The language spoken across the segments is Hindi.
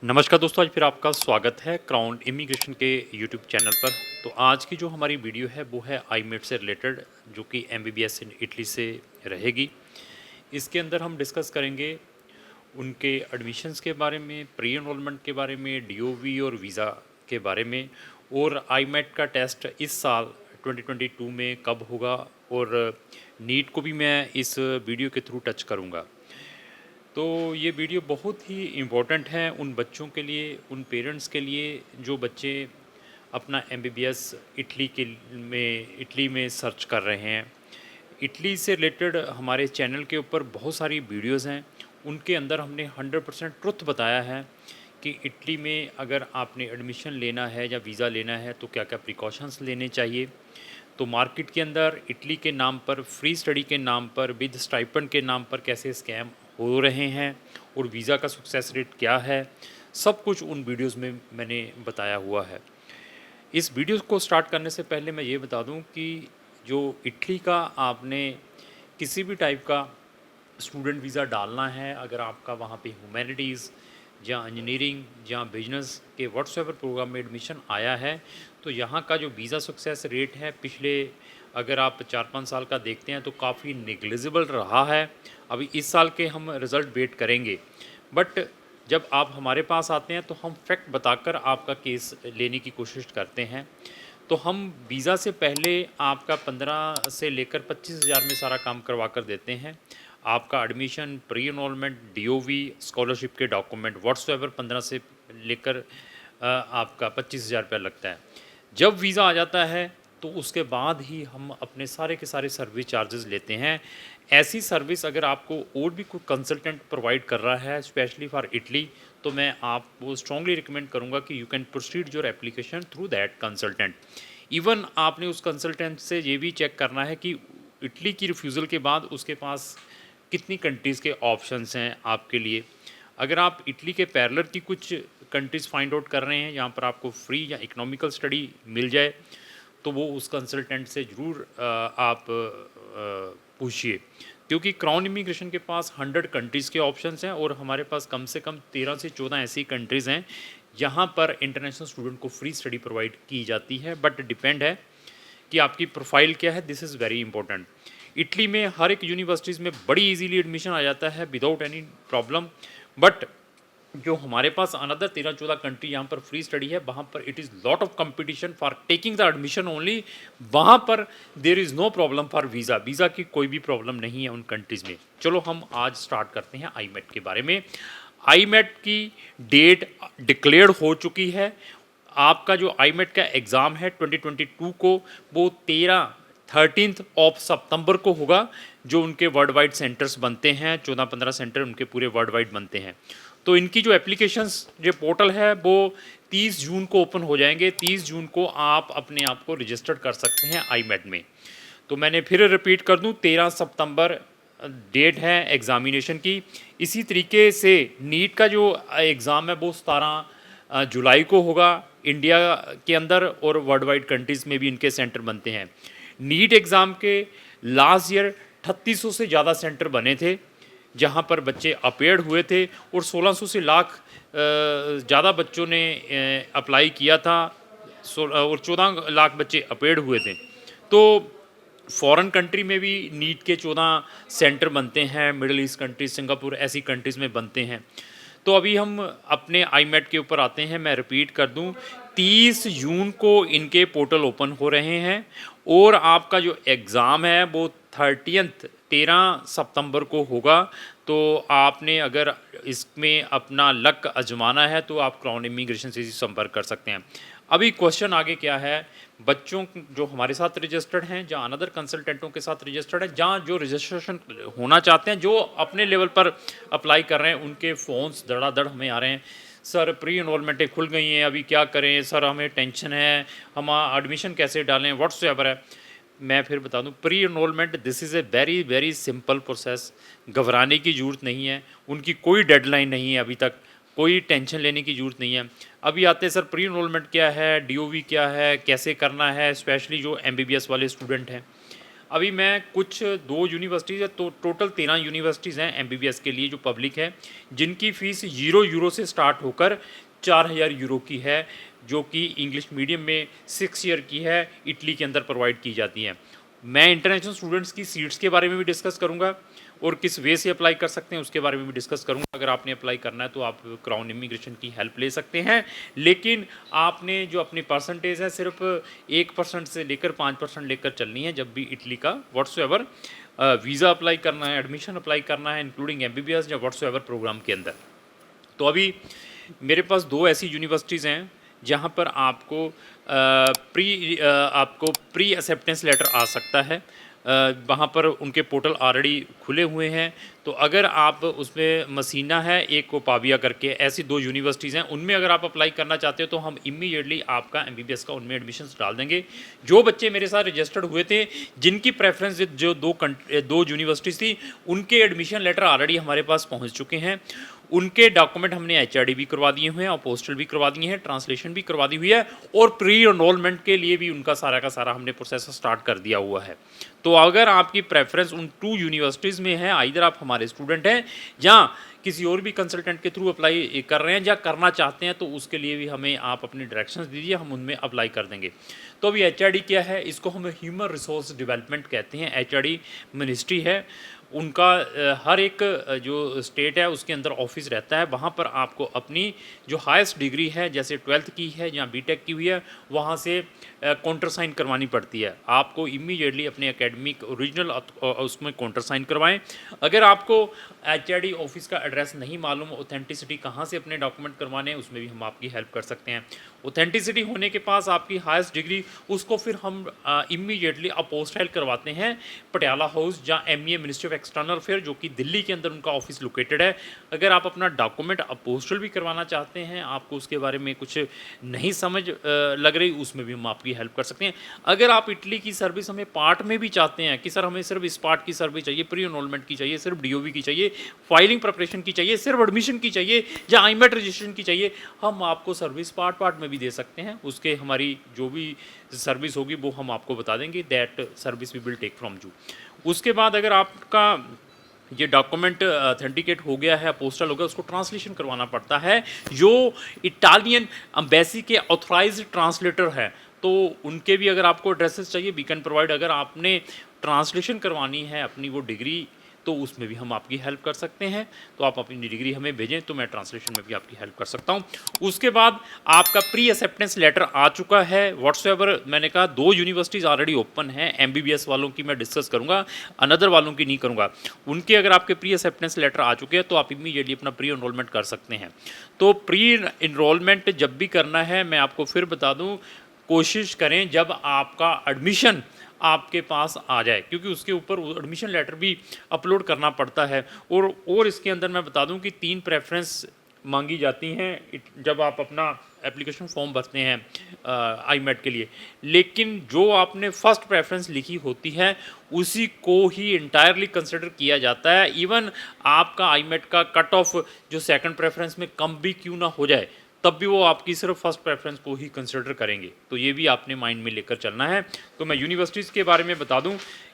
नमस्कार दोस्तों, आज फिर आपका स्वागत है क्राउन इमिग्रेशन के यूट्यूब चैनल पर। तो आज की जो हमारी वीडियो है वो है आईमेट से रिलेटेड, जो कि एमबीबीएस इन इटली से रहेगी। इसके अंदर हम डिस्कस करेंगे उनके एडमिशन्स के बारे में, प्री एनरोलमेंट के बारे में, डीओवी और वीज़ा के बारे में, और आईमेट का टेस्ट इस साल 2022 में कब होगा, और नीट को भी मैं इस वीडियो के थ्रू टच करूँगा। तो ये वीडियो बहुत ही इम्पोर्टेंट है उन बच्चों के लिए, उन पेरेंट्स के लिए जो बच्चे अपना एमबीबीएस इटली में सर्च कर रहे हैं। इटली से रिलेटेड हमारे चैनल के ऊपर बहुत सारी वीडियोस हैं, उनके अंदर हमने 100% ट्रुथ बताया है कि इटली में अगर आपने एडमिशन लेना है या वीज़ा लेना है तो क्या क्या प्रिकॉशंस लेने चाहिए। तो मार्केट के अंदर इटली के नाम पर, फ्री स्टडी के नाम पर, विद स्टाइपेंड के नाम पर कैसे स्कैम हो रहे हैं और वीज़ा का सक्सेस रेट क्या है, सब कुछ उन वीडियोस में मैंने बताया हुआ है। इस वीडियो को स्टार्ट करने से पहले मैं ये बता दूं कि जो इटली का आपने किसी भी टाइप का स्टूडेंट वीज़ा डालना है, अगर आपका वहाँ पे ह्यूमैनिटीज़ या इंजीनियरिंग या बिजनेस के व्हाट्सएवर प्रोग्राम में एडमिशन आया है, तो यहाँ का जो वीज़ा सक्सेस रेट है पिछले, अगर आप 4-5 साल का देखते हैं तो काफ़ी नेग्लिजिबल रहा है। अभी इस साल के हम रिज़ल्ट वेट करेंगे, बट जब आप हमारे पास आते हैं तो हम फैक्ट बताकर आपका केस लेने की कोशिश करते हैं। तो हम वीज़ा से पहले आपका 15 से लेकर 25,000 में सारा काम करवा कर देते हैं। आपका एडमिशन, प्री एनरोलमेंट, डीओवी, स्कॉलरशिप के डॉक्यूमेंट व्हाट्सएवर 15 से लेकर आपका 25,000 रुपया लगता है। जब वीज़ा आ जाता है तो उसके बाद ही हम अपने सारे के सारे सर्विस चार्जेस लेते हैं। ऐसी सर्विस अगर आपको और भी कोई कंसल्टेंट प्रोवाइड कर रहा है स्पेशली फॉर इटली, तो मैं आपको स्ट्रांगली रिकमेंड करूंगा कि you can proceed your application through that consultant. Even आपने उस कंसल्टेंट से ये भी चेक करना है कि इटली की रिफ्यूज़ल के बाद उसके पास कितनी कंट्रीज़ के ऑप्शंस हैं आपके लिए। अगर आप इटली के पैरेलल की कुछ कंट्रीज़ फाइंड आउट कर रहे हैं जहाँ पर आपको फ्री या इकोनॉमिकल स्टडी मिल जाए, तो वो उस कंसल्टेंट से ज़रूर आप पूछिए, क्योंकि क्राउन इमिग्रेशन के पास 100 कंट्रीज़ के ऑप्शंस हैं और हमारे पास कम से कम 13 से 14 ऐसी कंट्रीज़ हैं जहाँ पर इंटरनेशनल स्टूडेंट को फ्री स्टडी प्रोवाइड की जाती है। बट डिपेंड है कि आपकी प्रोफाइल क्या है, this is very important. Italy में हर एक यूनिवर्सिटीज़ में बड़ी इजीली एडमिशन आ जाता है विदाउट एनी प्रॉब्लम, बट जो हमारे पास अनदर 13-14 कंट्री यहाँ पर फ्री स्टडी है, वहाँ पर it is lot of competition for taking the admission only. वहाँ पर there is no problem for visa की कोई भी प्रॉब्लम नहीं है उन कंट्रीज़ में। चलो हम आज स्टार्ट करते हैं आईमेट के बारे में। आईमेट की डेट डिक्लेयर्ड हो चुकी है। आपका जो आईमेट का एग्ज़ाम है 2022 को, वो 13 ऑफ सितंबर को होगा। जो उनके वर्ल्ड वाइड सेंटर्स बनते हैं, 14-15 सेंटर उनके पूरे वर्ल्ड वाइड बनते हैं। तो इनकी जो एप्लीकेशंस, जो पोर्टल है, वो 30 जून को ओपन हो जाएंगे। 30 जून को आप अपने आप को रजिस्टर कर सकते हैं आईमेट में। तो मैंने फिर रिपीट कर दूं, 13 सितंबर डेट है एग्ज़ामिनेशन की। इसी तरीके से नीट का जो एग्ज़ाम है वो 17 जुलाई को होगा इंडिया के अंदर, और वर्ल्ड वाइड कंट्रीज़ में भी इनके सेंटर बनते हैं। नीट एग्ज़ाम के लास्ट ईयर 3600 से ज़्यादा सेंटर बने थे जहां पर बच्चे अपेयर्ड हुए थे, और 1600 से लाख ज़्यादा बच्चों ने अप्लाई किया था, और 14 लाख बच्चे अपेयर्ड हुए थे। तो फॉरेन कंट्री में भी नीट के 14 सेंटर बनते हैं, मिडिल ईस्ट कंट्रीज, सिंगापुर, ऐसी कंट्रीज़ में बनते हैं। तो अभी हम अपने आईमेट के ऊपर आते हैं। मैं रिपीट कर दूं, 30 जून को इनके पोर्टल ओपन हो रहे हैं, और आपका जो एग्ज़ाम है वो 13 सितंबर को होगा। तो आपने अगर इसमें अपना लक आजमाना है तो आप क्राउन इमिग्रेशन से संपर्क कर सकते हैं। अभी क्वेश्चन आगे क्या है, बच्चों जो हमारे साथ रजिस्टर्ड हैं, जहाँ अनदर कंसल्टेंटों के साथ रजिस्टर्ड है, जहाँ जो रजिस्ट्रेशन होना चाहते हैं, जो अपने लेवल पर अप्लाई कर रहे हैं, उनके फ़ोन्स धड़ाधड़ हमें आ रहे हैं। सर प्री इनरोलमेंटें खुल गई हैं, अभी क्या करें सर, हमें टेंशन है, हम एडमिशन कैसे डालें, व्हाट्सएवर है। मैं फिर बता दूं, pre enrolment this is a very very simple process. घबराने की ज़रूरत नहीं है, उनकी कोई डेडलाइन नहीं है, अभी तक कोई टेंशन लेने की ज़रूरत नहीं है। अभी आते हैं सर, प्री इनरोलमेंट क्या है, डीओवी क्या है, कैसे करना है, स्पेशली जो एमबीबीएस वाले स्टूडेंट हैं। अभी मैं कुछ 2 यूनिवर्सिटीज़ है, तो टोटल 13 यूनिवर्सिटीज़ हैं एमबीबीएस के लिए जो पब्लिक है, जिनकी फ़ीस 0 यूरो से स्टार्ट होकर 4000 यूरो की है, जो कि इंग्लिश मीडियम में 6 ईयर की है, इटली के अंदर प्रोवाइड की जाती हैं। मैं इंटरनेशनल स्टूडेंट्स की सीट्स के बारे में भी डिस्कस करूंगा और किस वे से अप्लाई कर सकते हैं उसके बारे में भी डिस्कस करूंगा। अगर आपने अप्लाई करना है तो आप क्राउन इमिग्रेशन की हेल्प ले सकते हैं, लेकिन आपने जो अपनी परसेंटेज है सिर्फ 1% से लेकर 5% लेकर चलनी है जब भी इटली का व्हाट्सएवर वीज़ा अप्लाई करना है, एडमिशन अप्लाई करना है, इंक्लूडिंग एमबीबीएस या व्हाट्सएवर प्रोग्राम के अंदर। तो अभी मेरे पास 2 ऐसी यूनिवर्सिटीज़ हैं जहाँ पर आपको प्री एक्सेप्टेंस लेटर आ सकता है। वहाँ पर उनके पोर्टल ऑलरेडी खुले हुए हैं, तो अगर आप उसमें मसीना है, एक को पाविया करके, ऐसी 2 यूनिवर्सिटीज़ हैं, उनमें अगर आप अप्लाई करना चाहते हो तो हम इमीडिएटली आपका एमबीबीएस का उनमें एडमिशन्स डाल देंगे। जो बच्चे मेरे साथ रजिस्टर्ड हुए थे जिनकी प्रेफरेंस जो 2 यूनिवर्सिटीज़ थी, उनके एडमिशन लेटर ऑलरेडी हमारे पास पहुँच चुके हैं। उनके डॉक्यूमेंट हमने एचआरडी भी करवा दिए हुए हैं और पोस्टल भी करवा दिए हैं, ट्रांसलेशन भी करवा दी हुई है, और प्री एनरोलमेंट के लिए भी उनका सारा का सारा हमने प्रोसेस स्टार्ट कर दिया हुआ है। तो अगर आपकी प्रेफरेंस उन 2 यूनिवर्सिटीज़ में है, आइदर आप हमारे स्टूडेंट हैं या किसी और भी कंसल्टेंट के थ्रू अप्लाई कर रहे हैं या करना चाहते हैं, तो उसके लिए भी हमें आप अपने डायरेक्शंस दीजिए, हम उनमें अप्लाई कर देंगे। तो अभी एचआरडी क्या है, इसको हम ह्यूमन रिसोर्स डेवलपमेंट कहते हैं। एचआरडी मिनिस्ट्री है, उनका हर एक जो स्टेट है उसके अंदर ऑफिस रहता है। वहाँ पर आपको अपनी जो हाईएस्ट डिग्री है, जैसे 12th की है या बीटेक की हुई है, वहाँ से काउंटर साइन करवानी पड़ती है। आपको इमीडिएटली अपने एकेडमिक ओरिजिनल उसमें काउंटर साइन करवाएं। अगर आपको एचआरडी ऑफिस का एड्रेस नहीं मालूम, ऑथेंटिसिटी कहाँ से अपने डॉक्यूमेंट करवाने हैं, उसमें भी हम आपकी हेल्प कर सकते हैं। ऑथेंटिसिटी होने के पास आपकी हाईएस्ट डिग्री, उसको फिर हम इमीडिएटली अपोस्टाइल करवाते हैं पटियाला हाउस या MEA ministry of external affair, जो कि दिल्ली के अंदर उनका ऑफिस लोकेटेड है। अगर आप अपना डॉक्यूमेंट अपोस्टल भी करवाना चाहते हैं, आपको उसके बारे में कुछ नहीं समझ लग रही, उसमें भी हम आपकी हेल्प कर सकते हैं। अगर आप इटली की सर्विस हमें पार्ट में भी चाहते हैं कि सर हमें सिर्फ इस पार्ट की सर्विस चाहिए, प्री एनरोलमेंट की चाहिए, सिर्फ डीओवी की चाहिए, फाइलिंग प्रिपरेशन की चाहिए, सिर्फ एडमिशन की चाहिए या आईमेट रजिस्ट्रेशन की चाहिए, हम आपको सर्विस पार्ट पार्ट में भी दे सकते हैं। उसके हमारी जो भी सर्विस होगी वो हम आपको बता देंगे, that service we will take from you. उसके बाद अगर आपका ये डॉक्यूमेंट ऑथेंटिकेट हो गया है, पोस्टल हो गया, उसको ट्रांसलेशन करवाना पड़ता है, जो इटालियन एम्बेसी के ऑथराइज्ड ट्रांसलेटर है, तो उनके भी अगर आपको एड्रेसेस चाहिए वी कैन प्रोवाइड। अगर आपने ट्रांसलेशन करवानी है अपनी वो डिग्री, तो उसमें भी हम आपकी हेल्प कर सकते हैं। तो आप अपनी डिग्री हमें भेजें तो मैं ट्रांसलेशन में भी आपकी हेल्प कर सकता हूं। उसके बाद आपका प्री एक्सेप्टेंस लेटर आ चुका है व्हाट्सएवर। मैंने कहा 2 यूनिवर्सिटीज़ ऑलरेडी ओपन है, एमबीबीएस वालों की मैं डिस्कस करूंगा, अनदर वालों की नहीं करूंगा। उनके अगर आपके प्री एक्सेप्टेंस लेटर आ चुके हैं तो आप इमीडिएटली अपना प्री एनरोलमेंट कर सकते हैं। तो प्री एनरोलमेंट जब भी करना है, मैं आपको फिर बता दूँ, कोशिश करें जब आपका एडमिशन आपके पास आ जाए, क्योंकि उसके ऊपर एडमिशन लेटर भी अपलोड करना पड़ता है। और इसके अंदर मैं बता दूं कि 3 प्रेफरेंस मांगी जाती हैं जब आप अपना एप्लीकेशन फॉर्म भरते हैं आईमेट के लिए, लेकिन जो आपने फर्स्ट प्रेफरेंस लिखी होती है उसी को ही इंटायरली कंसिडर किया जाता है। इवन आपका आईमेट का कट ऑफ जो सेकंड प्रेफरेंस में कम भी क्यों ना हो जाए, तब भी वो आपकी सिर्फ फर्स्ट प्रेफरेंस को ही कंसिडर करेंगे। तो ये भी आपने माइंड में लेकर चलना है। तो मैं यूनिवर्सिटीज़ के बारे में बता दूं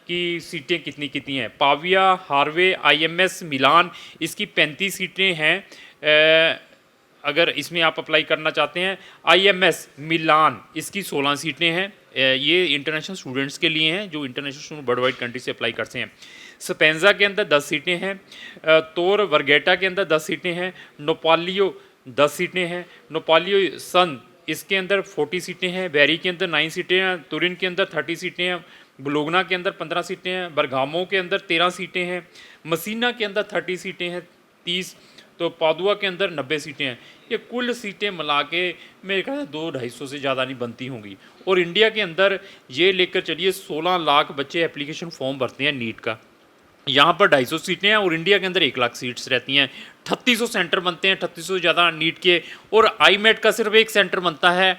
कि सीटें कितनी कितनी हैं। पाविया, हार्वे, आईएमएस, मिलान, इसकी 35 सीटें हैं। अगर इसमें आप अप्लाई करना चाहते हैं, आईएमएस मिलान, इसकी 16 सीटें हैं। ये इंटरनेशनल स्टूडेंट्स के लिए हैं जो international student world wide country से अप्लाई करते हैं। स्पेंजा के अंदर 10 सीटें हैं। तोर वर्गेटा के अंदर 10 सीटें हैं। नोपालियो 10 सीटें हैं। नोपालियो सन, इसके अंदर 40 सीटें हैं। बैरी के अंदर 9 सीटें हैं। तुरिन के अंदर 30 सीटें हैं। ब्लोगना के अंदर 15 सीटें हैं। बरगामो के अंदर 13 सीटें हैं। मसीना के अंदर 30 सीटें हैं, 30। तो पादुआ के अंदर 90 सीटें हैं। ये कुल सीटें मिला के मेरे ख्याल से 200-250 से ज़्यादा नहीं बनती होंगी। और इंडिया के अंदर ये लेकर चलिए 16 लाख बच्चे एप्लीकेशन फॉर्म भरते हैं नीट का। यहाँ पर 250 सीटें हैं और इंडिया के अंदर 1 लाख सीट्स रहती हैं। 3600 सेंटर बनते हैं, 3600 से ज़्यादा नीट के। और आईमेट का सिर्फ एक सेंटर बनता है,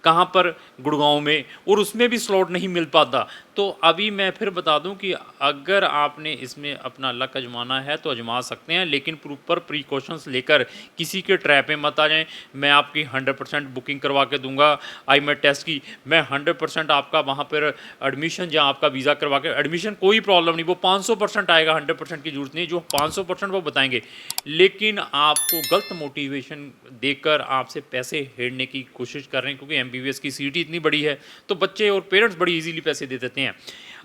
कहाँ पर, गुड़गांव में, और उसमें भी स्लॉट नहीं मिल पाता। तो अभी मैं फिर बता दूं कि अगर आपने इसमें अपना लक आजमाना है तो आजमा सकते हैं, लेकिन प्रॉपर प्रिकॉशंस लेकर किसी के ट्रैप में मत आ जाएं। मैं आपकी 100% बुकिंग करवा के दूंगा IMET टेस्ट की, मैं 100% आपका वहाँ पर एडमिशन, जहाँ आपका वीज़ा करवा के एडमिशन, कोई प्रॉब्लम नहीं, वो 500% आएगा, 100% की जरूरत नहीं, जो 500% वो बताएंगे। लेकिन आपको गलत मोटिवेशन देकर आपसे पैसे हेरने की कोशिश कर रहे हैं, क्योंकि MBBS की सीट इतनी बड़ी है तो बच्चे और पेरेंट्स बड़ी इजीली पैसे दे देते हैं।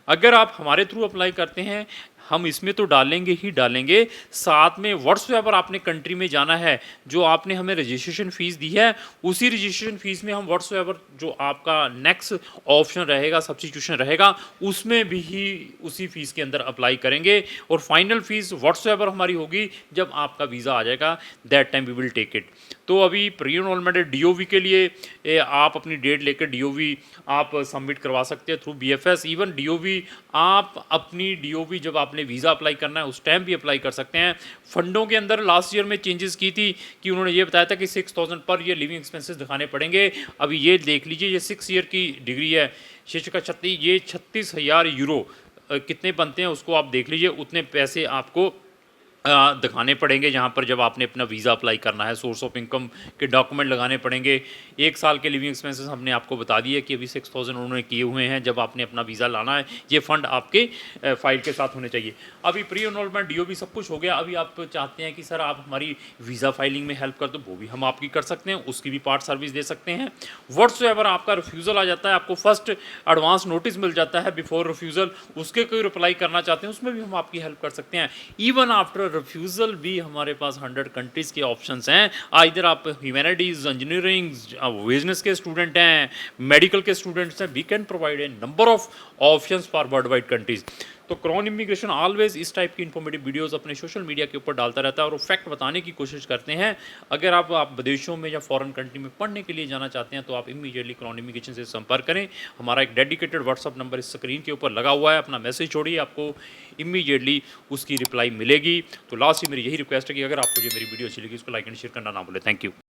अगर आप हमारे थ्रू अप्लाई करते हैं, हम इसमें तो डालेंगे ही डालेंगे, साथ में व्हाट्सएवर आपने कंट्री में जाना है, जो आपने हमें रजिस्ट्रेशन फ़ीस दी है उसी रजिस्ट्रेशन फ़ीस में हम व्हाट्सएवर जो आपका नेक्स्ट ऑप्शन रहेगा, सब्स्टिट्यूशन रहेगा, उसमें भी ही उसी फीस के अंदर अप्लाई करेंगे, और फाइनल फ़ीस व्हाट्सएवर हमारी होगी जब आपका वीज़ा आ जाएगा, that time we will take it. तो अभी प्री एनरोलमेंट DOV के लिए आप अपनी डेट लेकर DOV आप सबमिट करवा सकते हैं थ्रू BFS। इवन DOV आप अपनी DOV जब आपने वीज़ा अप्लाई करना है उस टाइम भी अप्लाई कर सकते हैं। फंडों के अंदर लास्ट ईयर में चेंजेस की थी कि उन्होंने ये बताया था कि 6000 पर ईयर लिविंग एक्सपेंसेस दिखाने पड़ेंगे। अभी ये देख लीजिए, ये 6 ईयर की डिग्री है, शिक्षा का 36, ये 36,000 यूरो कितने बनते हैं उसको आप देख लीजिए, उतने पैसे आपको दिखाने पड़ेंगे जहाँ पर जब आपने अपना वीज़ा अप्लाई करना है। सोर्स ऑफ इनकम के डॉक्यूमेंट लगाने पड़ेंगे। 1 साल के लिविंग एक्सपेंसेस हमने आपको बता दिए कि अभी 6000 उन्होंने किए हुए हैं जब आपने अपना वीज़ा लाना है। ये फ़ंड आपके फ़ाइल के साथ होने चाहिए। अभी प्री एनरोलमेंट DOV सब कुछ हो गया। अभी आप चाहते हैं कि सर आप हमारी वीज़ा फाइलिंग में हेल्प कर दो, वो भी हम आपकी कर सकते हैं, उसकी भी पार्ट सर्विस दे सकते हैं। व्हाट्सएवर आपका रिफ्यूज़ल आ जाता है, आपको फर्स्ट एडवांस नोटिस मिल जाता है बिफोर रिफ्यूज़ल, उसके कोई रिप्लाई करना चाहते हैं उसमें भी हम आपकी हेल्प कर सकते हैं। इवन आफ्टर रिफ्यूज़ल भी हमारे पास 100 कंट्रीज़ के ऑप्शंस हैं। इधर आप ह्यूमैनिटीज़, इंजीनियरिंग, बिजनेस के स्टूडेंट हैं, मेडिकल के स्टूडेंट्स हैं, we can provide a number of options for world wide countries. तो क्राउन इमिग्रेशन ऑलवेज इस टाइप की इन्फॉर्मेटिव वीडियोस अपने सोशल मीडिया के ऊपर डालता रहता है और वो फैक्ट बताने की कोशिश करते हैं। अगर आप विदेशों में या फॉरेन कंट्री में पढ़ने के लिए जाना चाहते हैं तो आप इमीडिएटली क्राउन इमिग्रेशन से संपर्क करें। हमारा एक डेडिकेटेड व्हाट्सअप नंबर इस स्क्रीन के ऊपर लगा हुआ है, अपना मैसेज छोड़िए, आपको इमीडिएटली उसकी रिप्लाई मिलेगी। तो लास्ट ही मेरी यही रिक्वेस्ट है कि अगर आपको जो मेरी वीडियो अच्छी लगी उसको लाइक एंड शेयर करना ना भूलें। Thank you.